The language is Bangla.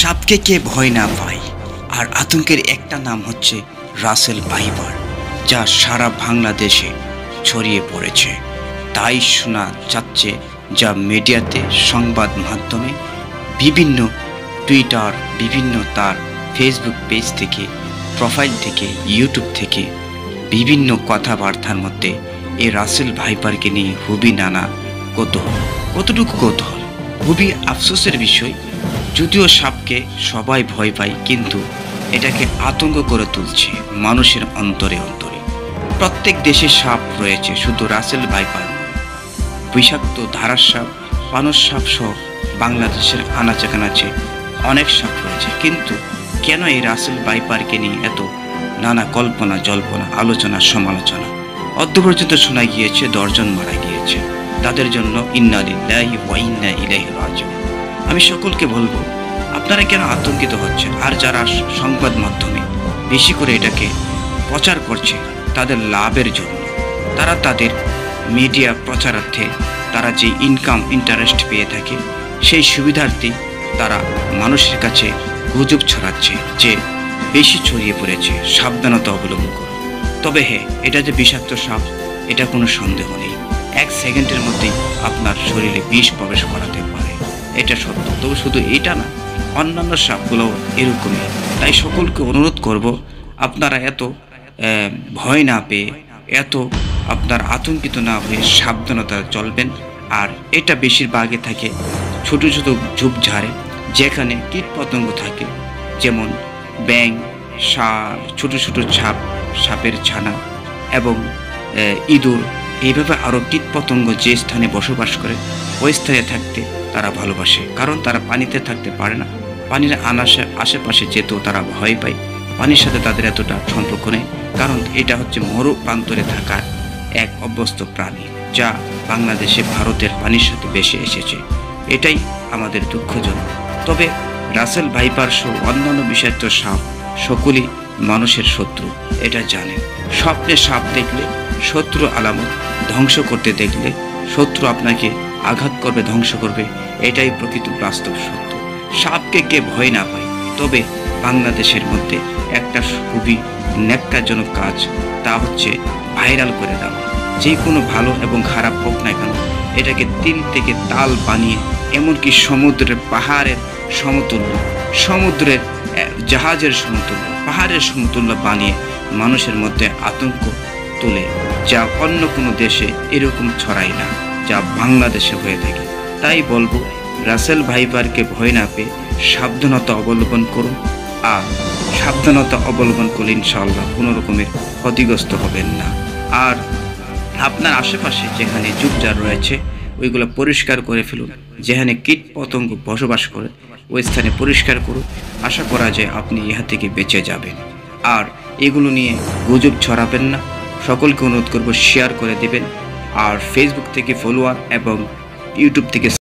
সাপকে কে ভয় না পায়। আর আতঙ্কের একটা নাম হচ্ছে রাসেল ভাইপার, যা সারা বাংলাদেশে ছড়িয়ে পড়েছে। তাই শোনা যাচ্ছে, যা মিডিয়াতে, সংবাদ মাধ্যমে, বিভিন্ন টুইটার, বিভিন্ন তার ফেসবুক পেজ থেকে, প্রোফাইল থেকে, ইউটিউব থেকে বিভিন্ন কথাবার্তার মধ্যে এই রাসেল ভাইপারকে নিয়ে খুবই নানা কৌতূহল। কতটুকু কৌতূহল, খুবই আফসোসের বিষয়। যদিও সাপকে সবাই ভয় পায়, কিন্তু এটাকে আতঙ্ক করে তুলছে মানুষের অন্তরে অন্তরে। প্রত্যেক দেশে সাপ রয়েছে, শুধু রাসেল ভাইপার নয়। বিষাক্ত ধারার সাপ, পানস সাপ সহ বাংলাদেশের আনাচে কানাচে অনেক সাপ রয়েছে। কিন্তু কেন এই রাসেল ভাইপারকে নিয়ে এত নানা কল্পনা জল্পনা, আলোচনা সমালোচনা? অদ্য পর্যন্ত শোনা গিয়েছে 10 জন মারা গিয়েছে। তাদের জন্য ইন্না লিল্লাহি ওয়া ইন্না ইলাইহি রাজিউন। আমি সকলকে বলবো, আপনারা কেন আতঙ্কিত হচ্ছেন? আর যারা সংবাদ মাধ্যমে বেশি করে এটাকে প্রচার করছে তাদের লাভের জন্য, তারা তাদের মিডিয়া প্রচারার্থে তারা যে ইনকাম ইন্টারেস্ট পেয়ে থাকে, সেই সুবিধার্থে তারা মানুষের কাছে গুজব ছড়াচ্ছে যে বেশি ছড়িয়ে পড়েছে, সাবধানতা অবলম্বন করুন। তবে হ্যাঁ, এটা যে বিষাক্ত সাপ, এটা কোনো সন্দেহ নেই। 1 সেকেন্ডের মধ্যেই আপনার শরীরে বিষ প্রবেশ করাতে পারে, এটা সত্য। তবে শুধু এটা না, অন্যান্য সাপগুলো এরকমই। তাই সকলকে অনুরোধ করব, আপনারা এত ভয় না পেয়ে, এত আপনার আতঙ্কিত না হয়ে সাবধানতা চলবেন। আর এটা বেশিরভাগই থাকে ছোট ছোট ঝোপঝাড়ে, যেখানে কীটপতঙ্গ থাকে, যেমন ব্যাঙ, সাপ, ছোট ছোট সাপ, সাপের ছানা এবং ইঁদুর, এইভাবে আরও কীটপতঙ্গ যে স্থানে বসবাস করে ওই স্থানে থাকতে তারা ভালোবাসে। কারণ তারা পানিতে থাকতে পারে না, পানির আশেপাশে যেতেও তারা ভয় পায়। পানির সাথে তাদের এতটা সম্পর্ক নেই, কারণ এটা হচ্ছে মরু প্রান্তরে থাকার এক অভ্যস্ত প্রাণী, যা বাংলাদেশে ভারতের পানির সাথে বেশি এসেছে। এটাই আমাদের দুঃখজনক। তবে রাসেল ভাইপার সহ অন্যান্য বিষাক্ত সাপ সকলেই মানুষের শত্রু, এটা জানেন। স্বপ্নে সাপ দেখলে শত্রু আলামত, ধ্বংস করতে দেখলে শত্রু আপনাকে আঘাত করবে, ধ্বংস করবে, এটাই প্রকৃত বাস্তব সত্য। সাপকে কে ভয় না পায়। তবে বাংলাদেশের মধ্যে একটা খুবই ন্যাক্কারজনক কাজ, তা হচ্ছে ভাইরাল করে দেওয়া। যে কোনো ভালো এবং খারাপ হোক না কেন, এটাকে তিল থেকে তাল বানিয়ে, এমনকি সমুদ্রের পাহাড়ের সমতুল্য, সমুদ্রের জাহাজের সমতুল্য, পাহাড়ের সমতুল্য বানিয়ে মানুষের মধ্যে আতঙ্ক তোলে, যা অন্য কোনো দেশে এরকম ছড়ায় না, যা বাংলাদেশে হয়ে থাকে। তাই বলবো, রাসেল ভাইপারকে ভয় না পেয়ে সাবধানতা অবলম্বন করুন। আর সাবধানতা অবলম্বন করলে ইনশাআল্লাহ কোনো রকমের ক্ষতিগ্রস্ত হবেন না। আর আপনার আশেপাশে যেখানে ঝোপঝাড় রয়েছে ওইগুলো পরিষ্কার করে ফেলুন। যেখানে কীট পতঙ্গ বসবাস করে ওই স্থানে পরিষ্কার করুন। আশা করা যায় আপনি ইহা থেকে বেঁচে যাবেন। আর এগুলো নিয়ে গুজব ছড়াবেন না। সকলকে অনুরোধ করব, শেয়ার করে দেবেন। আর ফেসবুক থেকে ফলোয়ার এবং ইউটিউব থেকে